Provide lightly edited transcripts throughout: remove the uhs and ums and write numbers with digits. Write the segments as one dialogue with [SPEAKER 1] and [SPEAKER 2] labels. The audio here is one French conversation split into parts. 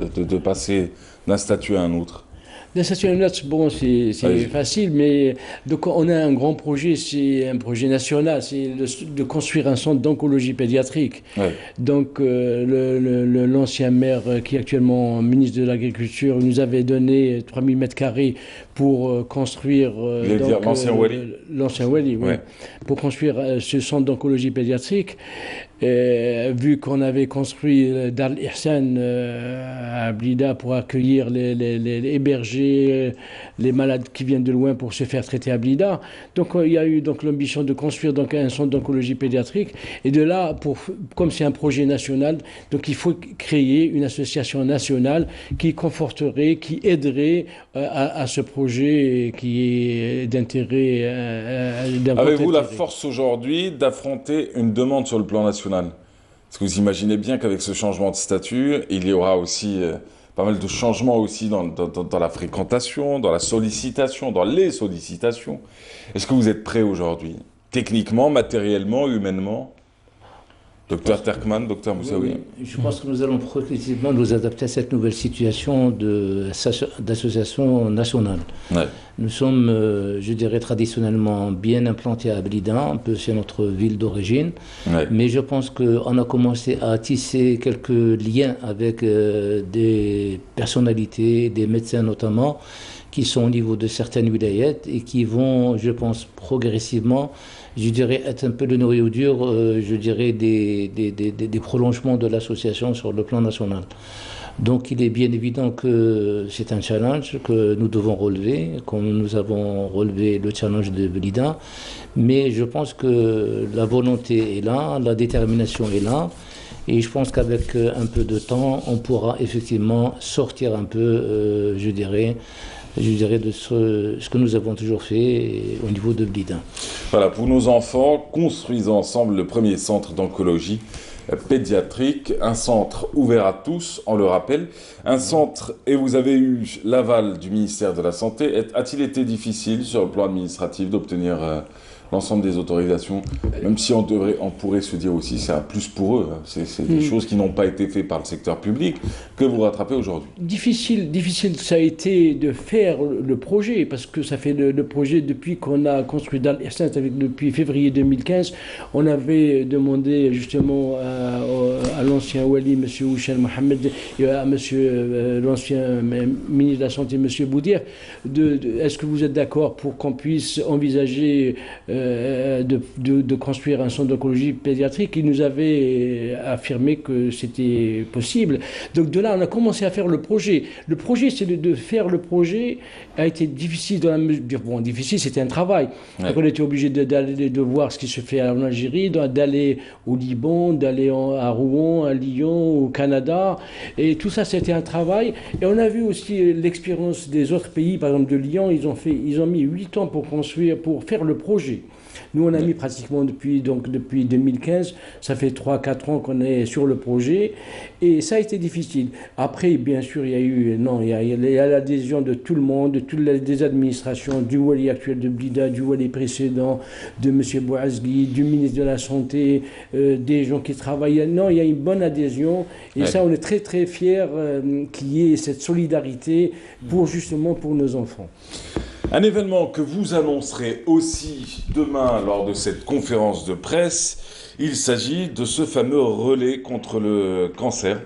[SPEAKER 1] de passer d'un statut à un autre?
[SPEAKER 2] L'installation de notes, bon, c'est
[SPEAKER 1] Allez-y.
[SPEAKER 2] facile, mais donc on a un grand projet, c'est un projet national, c'est de construire un centre d'oncologie pédiatrique.
[SPEAKER 1] Ouais.
[SPEAKER 2] Donc l'ancien maire qui est actuellement ministre de l'Agriculture nous avait donné 3000 mètres carrés pour construire
[SPEAKER 1] Vous allez dire l'ancien Wally?
[SPEAKER 2] l'ancien Wali, oui,
[SPEAKER 1] Ouais.
[SPEAKER 2] pour construire ce centre d'oncologie pédiatrique. Vu qu'on avait construit Dar el-Ihsan à Blida pour accueillir héberger les malades qui viennent de loin pour se faire traiter à Blida. Donc il y a eu donc l'ambition de construire donc un centre d'oncologie pédiatrique. Et de là, comme c'est un projet national, donc il faut créer une association nationale qui conforterait, qui aiderait à ce projet qui est d'intérêt, d'un grand
[SPEAKER 1] Avez-vous la
[SPEAKER 2] intérêt.
[SPEAKER 1] force aujourd'hui d'affronter une demande sur le plan national? Parce que vous imaginez bien qu'avec ce changement de statut, il y aura aussi pas mal de changements aussi dans la fréquentation, dans la sollicitation, dans les sollicitations. Est-ce que vous êtes prêt aujourd'hui? Techniquement, matériellement, humainement?
[SPEAKER 2] Je
[SPEAKER 1] Docteur
[SPEAKER 2] pense
[SPEAKER 1] Terkman, docteur
[SPEAKER 2] Oui,
[SPEAKER 1] Moussaoui?
[SPEAKER 2] oui. Je pense que nous allons progressivement nous adapter à cette nouvelle situation d'association nationale.
[SPEAKER 1] Ouais.
[SPEAKER 2] Nous sommes, je dirais, traditionnellement bien implantés à Blida, un peu c'est notre ville d'origine,
[SPEAKER 1] Ouais.
[SPEAKER 2] mais je pense qu'on a commencé à tisser quelques liens avec des personnalités, des médecins notamment, qui sont au niveau de certaines wilayats et qui vont, je pense, progressivement, je dirais, être un peu le noyau dur, je dirais, des prolongements de l'association sur le plan national. Donc il est bien évident que c'est un challenge que nous devons relever, comme nous avons relevé le challenge de Blida, mais je pense que la volonté est là, la détermination est là, et je pense qu'avec un peu de temps, on pourra effectivement sortir un peu, je dirais de ce que nous avons toujours fait au niveau de Blida.
[SPEAKER 1] Voilà, pour nos enfants, construisons ensemble le premier centre d'oncologie pédiatrique, un centre ouvert à tous, on le rappelle, un centre, et vous avez eu l'aval du ministère de la Santé. A-t-il été difficile sur le plan administratif d'obtenir l'ensemble des autorisations, même si on pourrait se dire aussi c'est un plus pour eux, hein. C'est des choses qui n'ont pas été faites par le secteur public que vous rattrapez aujourd'hui.
[SPEAKER 2] Difficile, ça a été de faire le projet, parce que ça fait le projet depuis qu'on a construit Dal Ihsan, depuis février 2015. On avait demandé justement à l'ancien Wali, M. Houchen Mohamed, et à l'ancien ministre de la Santé, M. Boudir, est-ce que vous êtes d'accord pour qu'on puisse envisager de construire un centre d'oncologie pédiatrique? Il nous avait affirmé que c'était possible. Donc de là, on a commencé à faire le projet. Le projet, c'est de faire le projet, a été difficile dans la mesure. Bon, difficile, c'était un travail.
[SPEAKER 1] Ouais.
[SPEAKER 2] Donc on était obligé d'aller de voir ce qui se fait en Algérie, d'aller au Liban, d'aller à Rouen, à Lyon, au Canada. Et tout ça, c'était un travail. Et on a vu aussi l'expérience des autres pays, par exemple de Lyon, ils ont mis 8 ans pour construire, pour faire le projet. Nous, on a mis pratiquement depuis 2015, ça fait 3 4 ans qu'on est sur le projet, et ça a été difficile. Après, bien sûr, il y a eu, non, il y a l'adhésion de tout le monde, de toutes les administrations, du Wali actuel de Blida, du Wali précédent, de M. Bouazgui, du ministre de la Santé, des gens qui travaillent. Non, il y a une bonne adhésion, et
[SPEAKER 1] Ouais.
[SPEAKER 2] ça, on est très très fiers qu'il y ait cette solidarité justement pour nos enfants.
[SPEAKER 1] Un événement que vous annoncerez aussi demain lors de cette conférence de presse, il s'agit de ce fameux relais contre le cancer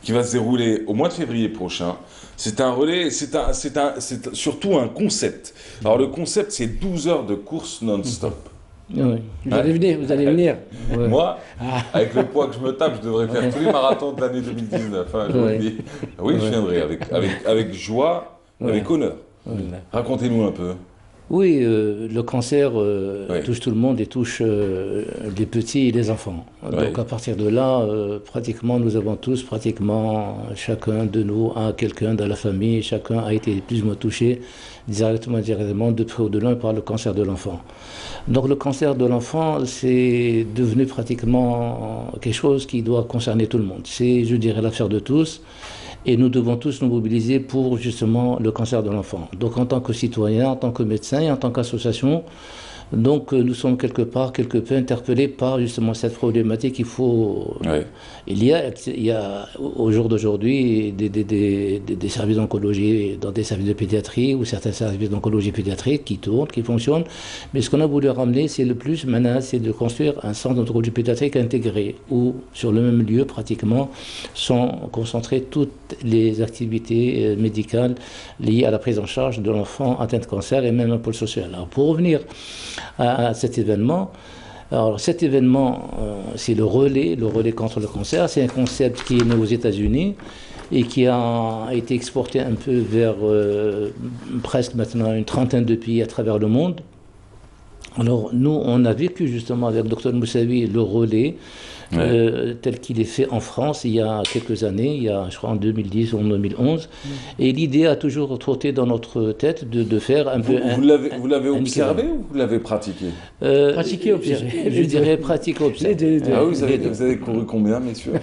[SPEAKER 1] qui va se dérouler au mois de février prochain. C'est un relais, c'est surtout un concept. Alors le concept, c'est 12 heures de course non-stop.
[SPEAKER 2] Oui. Vous
[SPEAKER 1] Ouais.
[SPEAKER 2] allez venir, vous allez venir. Ouais.
[SPEAKER 1] Moi,
[SPEAKER 2] Ah,
[SPEAKER 1] avec le poids que je me tape, je devrais faire tous les marathons de l'année 2019, hein, je vous le
[SPEAKER 2] ouais.
[SPEAKER 1] dis. Oui, je
[SPEAKER 2] Ouais.
[SPEAKER 1] viendrai avec joie, avec
[SPEAKER 2] Ouais.
[SPEAKER 1] honneur.
[SPEAKER 2] Voilà.
[SPEAKER 1] Racontez-nous un peu.
[SPEAKER 2] Oui, le cancer
[SPEAKER 1] Oui.
[SPEAKER 2] touche tout le monde et touche les petits et les enfants.
[SPEAKER 1] Oui.
[SPEAKER 2] Donc à partir de là, pratiquement nous avons tous, pratiquement chacun de nous a quelqu'un dans la famille, chacun a été plus ou moins touché directement, de près ou de loin par le cancer de l'enfant. Donc le cancer de l'enfant, c'est devenu pratiquement quelque chose qui doit concerner tout le monde. C'est, je dirais, l'affaire de tous. Et nous devons tous nous mobiliser pour justement le cancer de l'enfant. Donc en tant que citoyen, en tant que médecin et en tant qu'association, Donc nous sommes quelque peu interpellés par justement cette problématique. Il y a au jour d'aujourd'hui des services d'oncologie dans des services de pédiatrie ou certains services d'oncologie pédiatrique qui tournent, qui fonctionnent. Mais ce qu'on a voulu ramener, c'est le plus maintenant, c'est de construire un centre d'oncologie pédiatrique intégré où sur le même lieu pratiquement sont concentrées toutes les activités médicales liées à la prise en charge de l'enfant atteint de cancer et même un pôle social. Alors pour revenir à cet événement, c'est le relais contre le cancer. C'est un concept qui est né aux États-Unis et qui a été exporté un peu vers presque maintenant une trentaine de pays à travers le monde. Alors nous, on a vécu justement avec le Dr Moussaoui le relais tel qu'il est fait en France il y a quelques années, je crois en 2010 ou en 2011. Et l'idée a toujours trotté dans notre tête de faire un peu...
[SPEAKER 1] Vous l'avez observé ou vous l'avez pratiqué?
[SPEAKER 2] Pratiqué, observé. Je dirais pratiqué, observé.
[SPEAKER 1] Ah oui, vous avez couru combien, messieurs?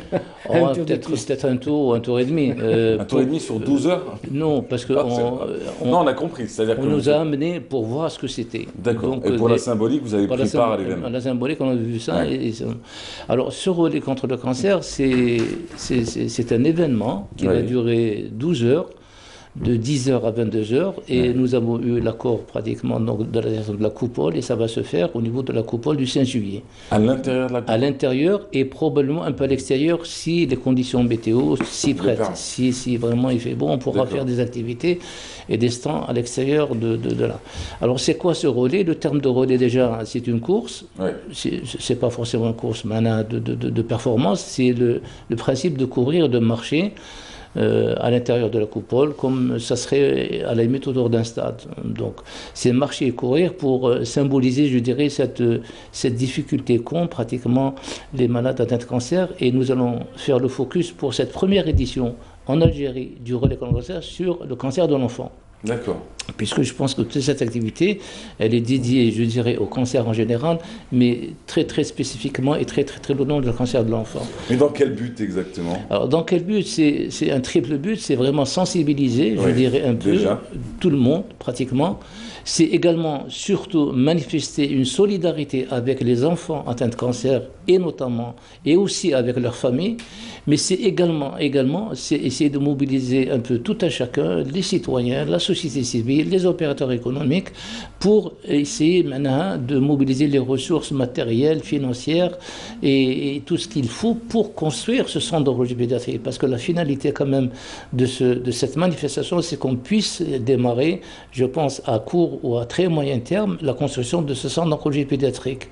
[SPEAKER 2] Peut-être un tour ou un tour et demi.
[SPEAKER 1] Un tour et demi sur 12 heures?
[SPEAKER 2] Non, parce que...
[SPEAKER 1] non, on a compris.
[SPEAKER 2] On nous a amenés pour voir ce que c'était.
[SPEAKER 1] D'accord. Et pour la symbolique, vous avez pris part à l'événement?
[SPEAKER 2] La symbolique, on a vu ça. Alors, ce relais contre le cancer, c'est un événement qui va durer 12 heures, de 10h à 22h, et nous avons eu l'accord pratiquement donc, de la coupole, et ça va se faire au niveau de la coupole du 5 juillet.
[SPEAKER 1] À l'intérieur de la coupole?
[SPEAKER 2] À l'intérieur, et probablement un peu à l'extérieur, si les conditions météo s'y prêtent. Si vraiment il fait bon, on pourra faire des activités et des stands à l'extérieur de là. Alors c'est quoi ce relais? Le terme de relais déjà, c'est une course. C'est pas forcément une course de performance, c'est le principe de courir, de marcher à l'intérieur de la coupole, comme ça serait à la limite autour d'un stade. Donc, c'est marcher et courir pour symboliser, je dirais, cette difficulté qu'ont pratiquement les malades atteints de cancer. Et nous allons faire le focus pour cette première édition en Algérie du relais contre le cancer sur le cancer de l'enfant.
[SPEAKER 1] D'accord.
[SPEAKER 2] Puisque je pense que toute cette activité, elle est dédiée, je dirais, au cancer en général, mais très très spécifiquement et très au nom du cancer de l'enfant.
[SPEAKER 1] Mais dans quel but exactement?
[SPEAKER 2] Alors dans quel but? C'est un triple but, c'est vraiment sensibiliser, je dirais un peu, tout le monde pratiquement. C'est également, surtout, manifester une solidarité avec les enfants atteints de cancer, et notamment, et aussi avec leurs familles, mais c'est également, c'est essayer de mobiliser un peu tout un chacun, les citoyens, la société civile, les opérateurs économiques, pour essayer maintenant de mobiliser les ressources matérielles, financières, et tout ce qu'il faut pour construire ce centre d'oncologie pédiatrique. Parce que la finalité quand même de cette manifestation, c'est qu'on puisse démarrer, je pense, à court ou à très moyen terme, la construction de ce centre d'oncologie pédiatrique.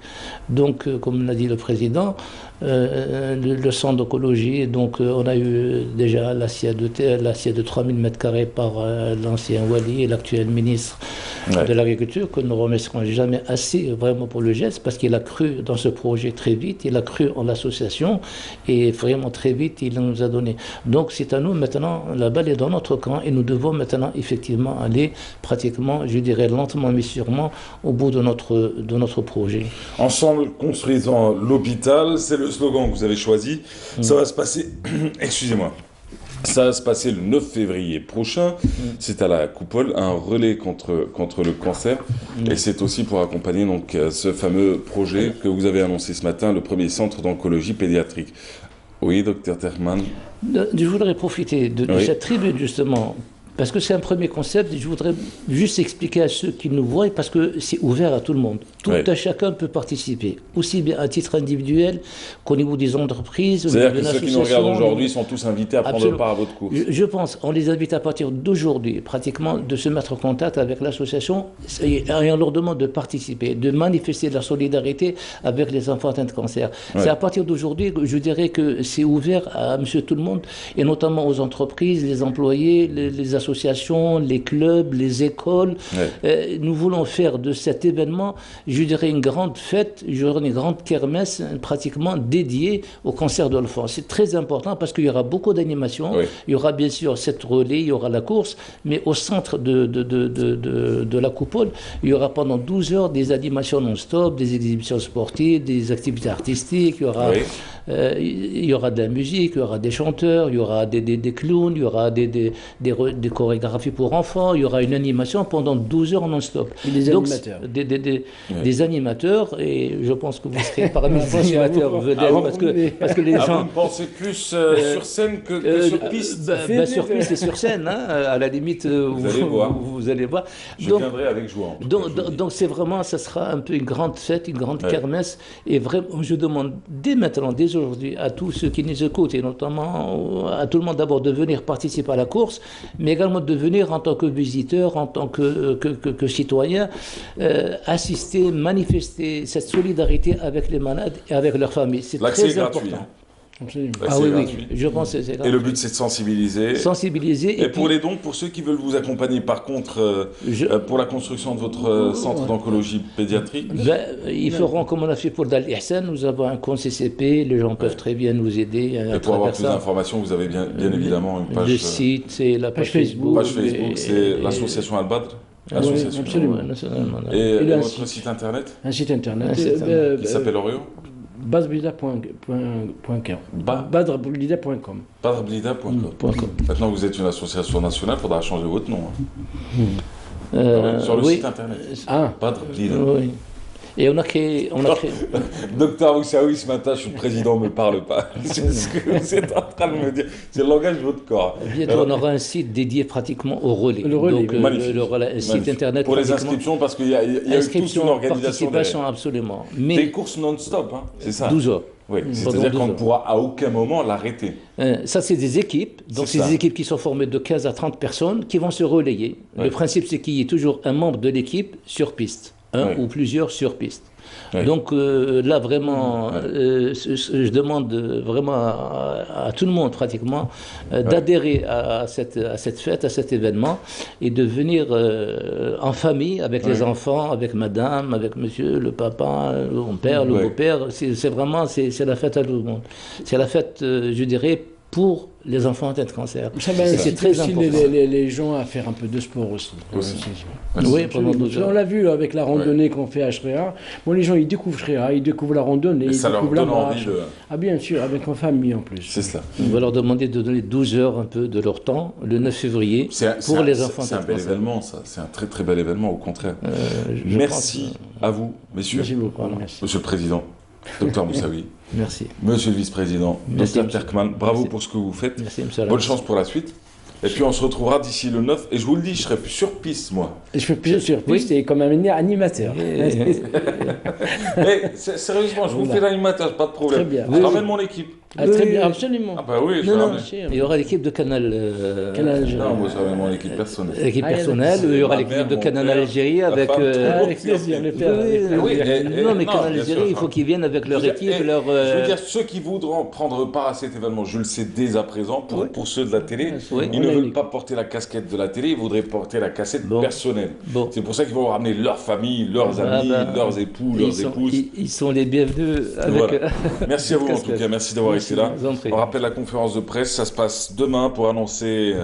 [SPEAKER 2] Donc, comme l'a dit le président, le centre d'oncologie, donc on a eu déjà l'assiette de 3000 m² par l'ancien Wali et l'actuel ministre de l'Agriculture, que nous remercierons jamais assez vraiment pour le geste, parce qu'il a cru dans ce projet très vite, il a cru en l'association, et vraiment très vite il nous a donné. Donc c'est à nous maintenant, la balle est dans notre camp, et nous devons maintenant effectivement aller pratiquement, je dirais lentement mais sûrement, au bout de notre projet.
[SPEAKER 1] Ensemble, construisons l'hôpital, c'est le slogan que vous avez choisi. Ça va se passer, excusez-moi, ça va se passer le 9 février prochain. C'est à la coupole, un relais contre le cancer. Et c'est aussi pour accompagner donc ce fameux projet que vous avez annoncé ce matin, le premier centre d'oncologie pédiatrique. Oui, docteur Terman.
[SPEAKER 2] Je voudrais profiter de cette tribune justement, parce que c'est un premier concept, je voudrais juste expliquer à ceux qui nous voient, parce que c'est ouvert à tout le monde. Tout à chacun peut participer, aussi bien à titre individuel qu'au niveau des entreprises.
[SPEAKER 1] C'est-à-dire que ceux qui nous regardent aujourd'hui sont tous invités à prendre part à votre course.
[SPEAKER 2] Je pense, on les invite à partir d'aujourd'hui, pratiquement, de se mettre en contact avec l'association et on leur demande de participer, de manifester leur solidarité avec les enfants atteints de cancer. C'est à partir d'aujourd'hui que je dirais que c'est ouvert à monsieur tout le monde, et notamment aux entreprises, les employés, les associations, les clubs, les écoles. Nous voulons faire de cet événement, je dirais, une grande fête, une grande kermesse pratiquement dédiée au cancer de l'enfant. C'est très important parce qu'il y aura beaucoup d'animations. Il y aura bien sûr cette relais, il y aura la course, mais au centre de la coupole, il y aura pendant 12 heures des animations non-stop, des exhibitions sportives, des activités artistiques, il y aura
[SPEAKER 3] il y aura de la musique, il y aura des chanteurs, il y aura des clowns, il y aura des chorégraphies pour enfants, il y aura une animation pendant 12 heures non-stop.
[SPEAKER 2] Des animateurs.
[SPEAKER 3] Des animateurs, et je pense que vous serez parmi les animateurs vedettes, parce que les gens...
[SPEAKER 1] Vous pensez plus sur scène que sur piste?
[SPEAKER 3] Sur piste et sur scène, hein, à la limite, vous allez voir.
[SPEAKER 1] Je viendrai avec joie.
[SPEAKER 3] Donc c'est vraiment, ça sera un peu une grande fête, une grande kermesse, et vraiment, je demande dès maintenant, dès aujourd'hui, à tous ceux qui nous écoutent, et notamment à tout le monde d'abord de venir participer à la course, mais également de venir en tant que visiteur, en tant que citoyen, assister, manifester cette solidarité avec les malades et avec leurs familles. C'est très important.
[SPEAKER 2] Ah
[SPEAKER 3] oui, je pense que c'est gratuit.
[SPEAKER 1] Et le but, c'est de sensibiliser. Et pour les dons, pour ceux qui veulent vous accompagner, par contre, pour la construction de votre centre d'oncologie pédiatrique,
[SPEAKER 3] ils feront comme on a fait pour Dal Ihsan. Nous avons un compte CCP, les gens peuvent très bien nous aider.
[SPEAKER 1] Et pour avoir plus d'informations, vous avez bien évidemment une page.
[SPEAKER 3] Le site, c'est la page Facebook.
[SPEAKER 1] Page Facebook, c'est l'association Al-Badr.
[SPEAKER 2] Oui, absolument.
[SPEAKER 1] Et votre site internet?
[SPEAKER 2] Un site internet
[SPEAKER 1] qui s'appelle Oreo?
[SPEAKER 2] Badrblida.com. Badrblida.com.
[SPEAKER 1] Maintenant, vous êtes une association nationale, il faudra changer votre nom. Sur le site internet. Badrblida.
[SPEAKER 3] Oui. Et on a créé...
[SPEAKER 1] Docteur Moussaoui, ce matin, je suis le président, ne me parle pas. C'est ce que vous êtes en train de me dire. C'est le langage de votre corps.
[SPEAKER 3] Bientôt, on aura un site dédié pratiquement au relais.
[SPEAKER 2] Le relais,
[SPEAKER 3] donc, le site internet.
[SPEAKER 1] Pour les inscriptions, parce qu'il y a eu toute une organisation.
[SPEAKER 3] Participation, absolument.
[SPEAKER 1] Mais des courses non-stop, hein, c'est ça.
[SPEAKER 3] 12 heures.
[SPEAKER 1] Oui, c'est-à-dire qu'on ne pourra à aucun moment l'arrêter.
[SPEAKER 3] Ça, c'est des équipes. Donc, c'est des équipes qui sont formées de 15 à 30 personnes qui vont se relayer. Le principe, c'est qu'il y ait toujours un membre de l'équipe sur piste. Ou plusieurs sur piste. Donc là, vraiment, je demande vraiment à tout le monde, pratiquement, d'adhérer à cette fête, à cet événement, et de venir en famille, avec les enfants, avec madame, avec monsieur, le papa, le père, le beau-père. C'est vraiment, c'est la fête à tout le monde. C'est la fête, je dirais, pour les enfants atteints de cancer.
[SPEAKER 2] C'est très important. Les gens à faire un peu de sport aussi.
[SPEAKER 3] Oui, pendant 12 heures.
[SPEAKER 2] On l'a vu avec la randonnée qu'on fait à Shreha. Bon, les gens, ils découvrent Shreha, ils découvrent la randonnée, ils découvrent la marche. Ah bien sûr, avec ma famille en plus.
[SPEAKER 1] C'est cela.
[SPEAKER 3] On va leur demander de donner 12 heures un peu de leur temps, le 9 février, pour les enfants atteints de cancer.
[SPEAKER 1] C'est un bel événement, ça. C'est un très très bel événement, au contraire. Merci à vous, messieurs.
[SPEAKER 2] Merci beaucoup.
[SPEAKER 1] Monsieur le Président. Docteur Moussaoui.
[SPEAKER 3] Merci.
[SPEAKER 1] Monsieur le Vice-président, Docteur Terkman, bravo pour ce que vous faites.
[SPEAKER 3] Merci, monsieur.
[SPEAKER 1] Bonne chance pour la suite. Et puis on se retrouvera d'ici le 9. Et je vous le dis, je serai plus sur piste, moi.
[SPEAKER 2] Je serai plus sur piste et comme animateur.
[SPEAKER 1] Sérieusement, je vous fais l'animateur, pas de problème.
[SPEAKER 2] Très bien.
[SPEAKER 1] Je ramène mon équipe.
[SPEAKER 2] Très bien, absolument.
[SPEAKER 1] Ah bah oui,
[SPEAKER 3] il y aura l'équipe de Canal...
[SPEAKER 1] non, moi je ramène mon équipe personnelle.
[SPEAKER 3] L'équipe personnelle, il y aura l'équipe de Canal Algérie avec...
[SPEAKER 2] Avec plaisir, le père.
[SPEAKER 3] Non, mais Canal Algérie, il faut qu'ils viennent avec leur équipe, leur...
[SPEAKER 1] Je veux dire, ceux qui voudront prendre part à cet événement, je le sais dès à présent, pour ceux de la télé, ils ne veulent pas porter la casquette de la télé, ils voudraient porter la casquette personnelle. C'est pour ça qu'ils vont ramener leur famille, leurs amis, leurs époux, leurs épouses.
[SPEAKER 3] Ils sont les bienvenus.
[SPEAKER 1] Merci à vous en tout cas, merci d'avoir été là. On rappelle la conférence de presse, ça se passe demain pour annoncer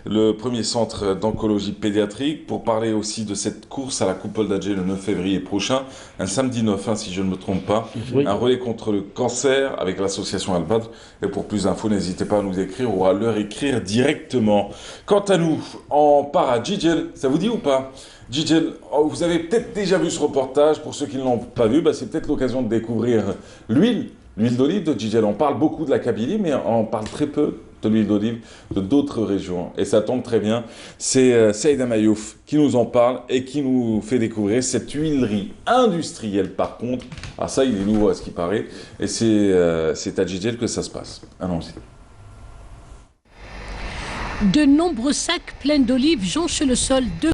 [SPEAKER 1] le premier centre d'oncologie pédiatrique, pour parler aussi de cette course à la Coupole d'Alger le 9 février prochain, un samedi 9, si je ne me trompe pas, un relais contre le cancer avec l'association Al-Badr. Et pour plus d'infos, n'hésitez pas à nous écrire ou à leur écrire directement. Quant à nous, on part à Jijel, ça vous dit ou pas? Jijel, vous avez peut-être déjà vu ce reportage, pour ceux qui ne l'ont pas vu, c'est peut-être l'occasion de découvrir l'huile d'olive de Jijel. On parle beaucoup de la Kabylie, mais on parle très peu de l'huile d'olive de d'autres régions. Et ça tombe très bien, c'est Saïda Mayouf qui nous en parle et qui nous fait découvrir cette huilerie industrielle par contre. Ah ça, il est nouveau à ce qui paraît, et c'est à Jijel que ça se passe. Allons-y.
[SPEAKER 4] De nombreux sacs pleins d'olives jonchent le sol de